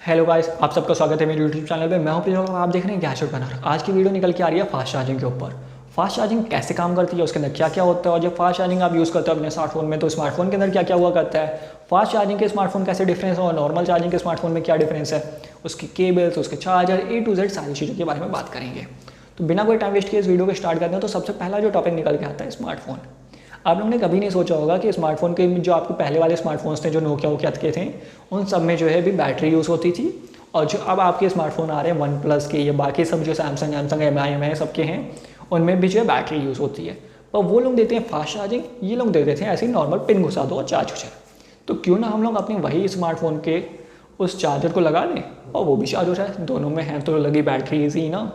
Hello guys, आप सबका स्वागत है मेरे यूट्यूब चैनल पे। मैं हूं प्रियो और आप देख रहे हैं गैजेट बनार। आज की वीडियो निकल के आ रही है फास्ट चार्जिंग के ऊपर। फास्ट चार्जिंग कैसे काम करती है, उसके अंदर क्या क्या होता है, और जब फास्ट चार्जिंग आप यूज़ करते हो अपने स्मार्टफोन में तो स्मार्टफोन के अंदर क्या क्या हुआ करता है, फास्ट चार्जिंग के स्मार्टफोन कैसे डिफरेंस है और नॉर्मल चार्जिंग के स्मार्टफोन में क्या डिफरेंस है, उसकी केबल्स, उसके चार्जर, A to Z सारी चीज़ों के बारे में बात करेंगे। तो बिना कोई टाइम वेस्ट किए इस वीडियो को स्टार्ट करते हैं। तो सबसे पहला जो टॉपिक निकल के आता है स्मार्टफोन। आप लोगों ने कभी नहीं सोचा होगा कि स्मार्टफोन के जो आपके पहले वाले स्मार्टफोन्स थे जो नोकिया के थे, उन सब में जो है भी बैटरी यूज़ होती थी। और जो अब आपके स्मार्टफोन आ रहे हैं वन प्लस के या बाकी सब जो सैमसंग एम आई सबके हैं, उनमें भी जो है बैटरी यूज़ होती है। पर वो लोग देते हैं फास्ट चार्जिंग, ये लोग दे देते हैं ऐसे ही नॉर्मल पिन घुसा दो और चार्ज हो जाए। तो क्यों ना हम लोग अपने वही स्मार्टफोन के उस चार्जर को लगा लें और वो भी चार्ज हो जाए। दोनों में है तो लगी बैटरी इजी ना।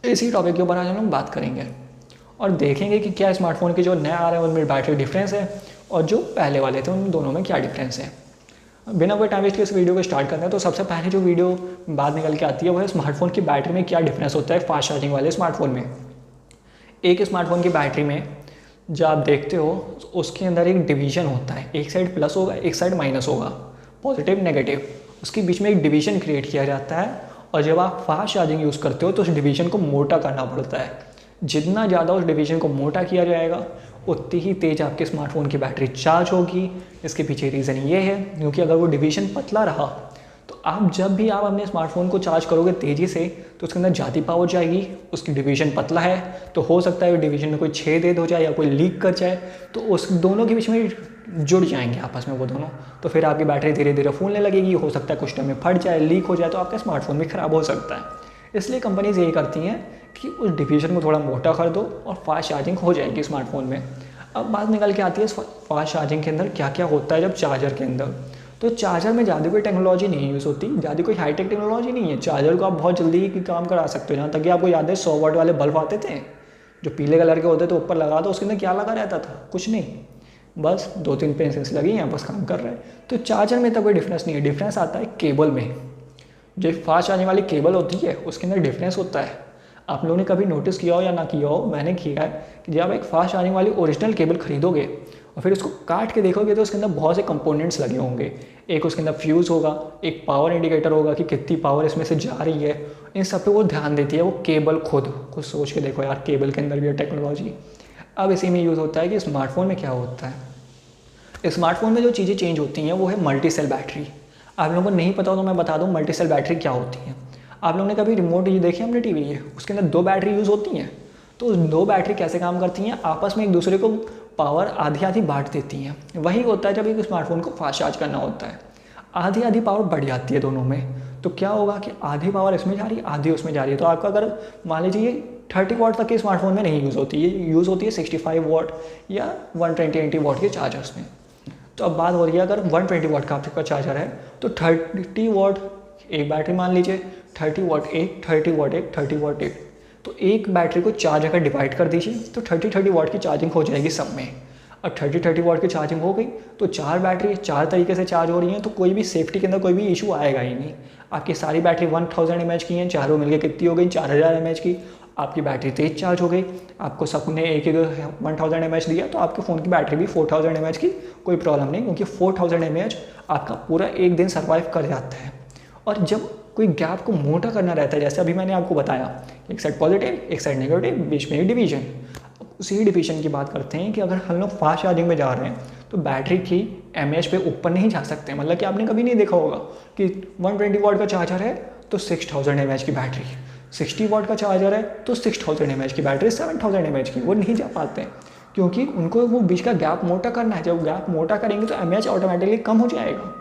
इसी टॉपिक के ऊपर आज हम लोग बात करेंगे और देखेंगे कि क्या स्मार्टफोन के जो नए आ रहे हैं उनमें बैटरी डिफरेंस है और जो पहले वाले थे उन दोनों में क्या डिफरेंस है। बिना कोई टाइम वेस्ट के इस वीडियो को स्टार्ट करते हैं। तो सबसे पहले जो वीडियो बाद निकल के आती है वो है स्मार्टफोन की बैटरी में क्या डिफरेंस होता है फास्ट चार्जिंग वाले स्मार्टफोन में। एक स्मार्टफोन की बैटरी में जो आप देखते हो उसके अंदर एक डिवीजन होता है, एक साइड प्लस होगा एक साइड माइनस होगा, पॉजिटिव नेगेटिव, उसके बीच में एक डिवीजन क्रिएट किया जाता है। और जब आप फास्ट चार्जिंग यूज़ करते हो तो उस डिवीजन को मोटा करना पड़ता है। जितना ज़्यादा उस डिवीजन को मोटा किया जाएगा उतनी ही तेज़ आपके स्मार्टफोन की बैटरी चार्ज होगी। इसके पीछे रीज़न ये है क्योंकि अगर वो डिवीजन पतला रहा तो आप जब भी आप अपने स्मार्टफोन को चार्ज करोगे तेज़ी से तो उसके अंदर ज़्यादा पावर जाएगी। उसकी डिवीजन पतला है तो हो सकता है वो डिवीजन में कोई छेद हो जाए या कोई लीक कर जाए, तो उस दोनों के बीच में जुड़ जाएंगे आपस में वो दोनों, तो फिर आपकी बैटरी धीरे धीरे फूलने लगेगी। हो सकता है कुछ टाइम में फट जाए, लीक हो जाए, तो आपका स्मार्टफोन भी ख़राब हो सकता है। इसलिए कंपनीज यही करती हैं कि उस डिवीजन को थोड़ा मोटा कर दो और फास्ट चार्जिंग हो जाएगी स्मार्टफोन में। अब बात निकल के आती है फास्ट चार्जिंग के अंदर क्या क्या होता है। जब चार्जर के अंदर, तो चार्जर में ज़्यादा कोई टेक्नोलॉजी नहीं यूज़ होती, ज़्यादा कोई हाईटेक टेक्नोलॉजी नहीं है। चार्जर को आप बहुत जल्दी काम करा सकते हो। जहाँ तक कि आपको याद है 100 वाट वाले बल्ब आते थे जो पीले कलर के होते थे, ऊपर लगा दो, उसके अंदर क्या लगा रहता था, कुछ नहीं, बस 2-3 पेंसिल्स लगी हैं, बस काम कर रहे हैं। तो चार्जर में तो कोई डिफरेंस नहीं है। डिफरेंस आता है केबल में। जो फास्ट चार्जिंग वाली केबल होती है उसके अंदर डिफरेंस होता है। आप लोगों ने कभी नोटिस किया हो या ना किया हो, मैंने किया है कि जब आप एक फास्ट चार्जिंग वाली ओरिजिनल केबल खरीदोगे और फिर उसको काट के देखोगे तो उसके अंदर बहुत से कंपोनेंट्स लगे होंगे। एक उसके अंदर फ्यूज़ होगा, एक पावर इंडिकेटर होगा कि कितनी पावर इसमें से जा रही है। इन सब पे वो ध्यान देती है वो केबल खुद। कुछ सोच के देखो यार, केबल के अंदर भी है टेक्नोलॉजी। अब इसी में यूज़ होता है कि स्मार्टफोन में क्या होता है। स्मार्टफोन में जो चीज़ें चेंज होती हैं वो है मल्टी सेल बैटरी। आप लोगों को नहीं पता हो तो मैं बता दूं मल्टी सेल बैटरी क्या होती है। आप लोगों ने कभी रिमोट ये देखी हमने टीवी है, उसके अंदर 2 बैटरी यूज़ होती हैं। तो उस 2 बैटरी कैसे काम करती हैं, आपस में एक दूसरे को पावर आधी आधी बांट देती हैं। वही होता है जब एक स्मार्टफोन को फास्ट चार्ज करना होता है, आधी आधी पावर बढ़ जाती है दोनों में। तो क्या होगा कि आधी पावर इसमें जा रही है, आधी उसमें जा रही है। तो आपका अगर मान लीजिए 30 वाट तक के स्मार्टफोन में नहीं यूज़ होती है, यूज़ होती है 65 वाट या 120-80 वाट के चार्जर्स में। तो अब बात हो रही है अगर 120 वाट का आपका चार्जर है तो 30 वाट एक बैटरी मान लीजिए, 30 वाट एक, 30 वाट एक, 30 वाट एक। तो एक बैटरी को 4 जगह डिवाइड कर दीजिए तो 30 वाट की चार्जिंग हो जाएगी सब में। अब 30 वाट की चार्जिंग हो गई तो 4 बैटरी 4 तरीके से चार्ज हो रही हैं, तो कोई भी सेफ्टी के अंदर कोई भी इशू आएगा ही नहीं। आपकी सारी बैटरी 1000 mAh की हैं, चारों मिलकर कितनी हो गई 4000 mAh की। आपकी बैटरी तेज चार्ज हो गई। आपको सबने एक 1000 mAh दिया तो आपके फ़ोन की बैटरी भी 4000 mAh की, कोई प्रॉब्लम नहीं, क्योंकि 4000 mAh आपका पूरा एक दिन सर्वाइव कर जाता है। और जब कोई गैप को मोटा करना रहता है, जैसे अभी मैंने आपको बताया, एक साइड पॉजिटिव एक साइड नेगेटिव, बीच में एक डिवीजन, उसी डिवीजन की बात करते हैं कि अगर हम लोग फास्ट चार्जिंग में जा रहे हैं तो बैटरी की mAh पे ऊपर नहीं जा सकते। मतलब कि आपने कभी नहीं देखा होगा कि 120 वाट का चार्जर है तो 6000 mAh की बैटरी, 60 वाट का चार्जर है तो 6000 mAh की बैटरी, 7000 mAh की, वो नहीं जा पाते क्योंकि उनको वो बीच का गैप मोटा करना है। जब गैप मोटा करेंगे तो mAh ऑटोमेटिकली कम हो जाएगा।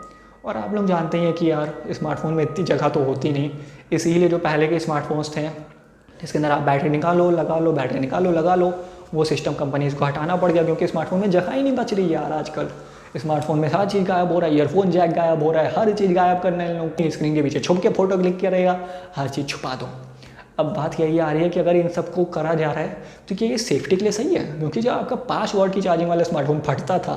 और आप लोग जानते हैं कि यार स्मार्टफोन में इतनी जगह तो होती नहीं, इसीलिए जो पहले के स्मार्टफोन्स थे जिसके अंदर आप बैटरी निकालो लगा लो, बैटरी निकालो लगा लो, वो सिस्टम कंपनीज़ को हटाना पड़ गया क्योंकि स्मार्टफोन में जगह ही नहीं बच रही यार। आजकल स्मार्टफोन में हर चीज़ गायब हो रहा है, ईयरफोन जैक गायब हो रहा है, हर चीज़ गायब करने लोग स्क्रीन के पीछे छुप के फोटो क्लिक किया रहेगा, हर चीज़ छुपा दो। अब बात यही आ रही है कि अगर इन सबको करा जा रहा है तो क्या ये सेफ्टी के लिए सही है? क्योंकि जब आपका 5 वाट की चार्जिंग वाला स्मार्टफोन फटता था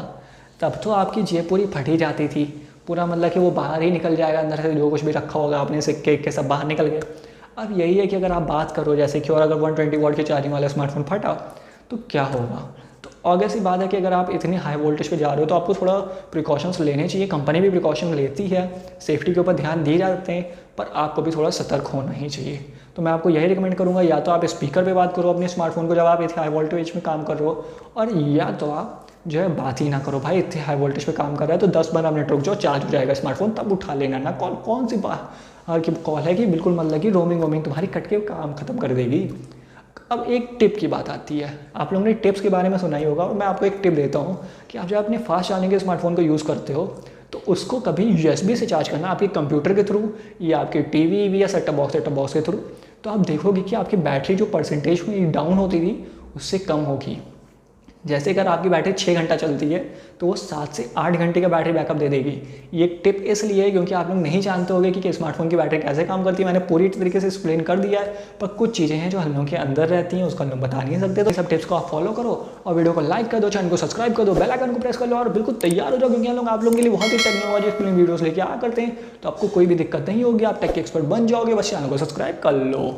तब तो आपकी जेब पूरी फटी जाती थी, पूरा मतलब कि वो बाहर ही निकल जाएगा, अंदर से जो कुछ भी रखा होगा अपने सिक्के के सब बाहर निकल गए। अब यही है कि अगर आप बात करो जैसे कि और अगर 120 वाट की चार्जिंग वाला स्मार्टफोन फटा तो क्या होगा। तो ऑब्वियस सी बात है कि अगर आप इतनी हाई वोल्टेज पे जा रहे हो तो आपको थोड़ा प्रिकॉशंस लेने चाहिए। कंपनी भी प्रिकॉशन लेती है, सेफ्टी के ऊपर ध्यान दिए जाते हैं, पर आपको भी थोड़ा सतर्क होना ही चाहिए। तो मैं आपको यही रिकमेंड करूँगा, या तो आप स्पीकर पे बात करो अपने स्मार्टफोन को जब आप इतने हाई वोल्टेज में काम कर रहे हो, और या तो आप जो है बात ही ना करो। भाई इतने हाई वोल्टेज पे काम कर रहा है तो 10-12 मिनट रुक जाओ, चार्ज हो जाएगा स्मार्टफोन, तब उठा लेना ना कॉल। कौन सी बात की कॉल है कि बिल्कुल मतलब कि रोमिंग तुम्हारी कट के काम खत्म कर देगी। अब एक टिप की बात आती है, आप लोगों ने टिप्स के बारे में सुना ही होगा, और मैं आपको एक टिप देता हूँ कि आप जब अपने फास्ट चार्जिंग के स्मार्टफोन को यूज़ करते हो तो उसको कभी USB से चार्ज करना, आपके कंप्यूटर के थ्रू या आपके टीवी या सेटअप बॉक्स के थ्रू। तो आप देखोगे कि आपकी बैटरी जो परसेंटेज में डाउन होती थी उससे कम होगी। जैसे अगर आपकी बैटरी 6 घंटा चलती है तो वो 7 से 8 घंटे का बैटरी बैकअप दे देगी। ये टिप इसलिए है क्योंकि आप लोग नहीं जानते होंगे कि स्मार्टफोन की बैटरी कैसे काम करती है। मैंने पूरी तरीके से एक्सप्लेन कर दिया है, पर कुछ चीज़ें हैं जो हम लोगों के अंदर रहती हैं, उसको हम लोग बता नहीं सकते। तो सब टिप्स को आप फॉलो करो और वीडियो को लाइक कर दो, चैनल को सब्सक्राइब कर दो, बेल आइकन को प्रेस कर लो और बिल्कुल तैयार हो जाओ, क्योंकि हम लोग आप लोगों के लिए बहुत ही टेक्नोलॉजी एक्सप्लेन वीडियोस लेके आ करते हैं। तो आपको कोई भी दिक्कत नहीं होगी, आप टेक एक्सपर्ट बन जाओगे, बस चैनल को सब्सक्राइब कर लो।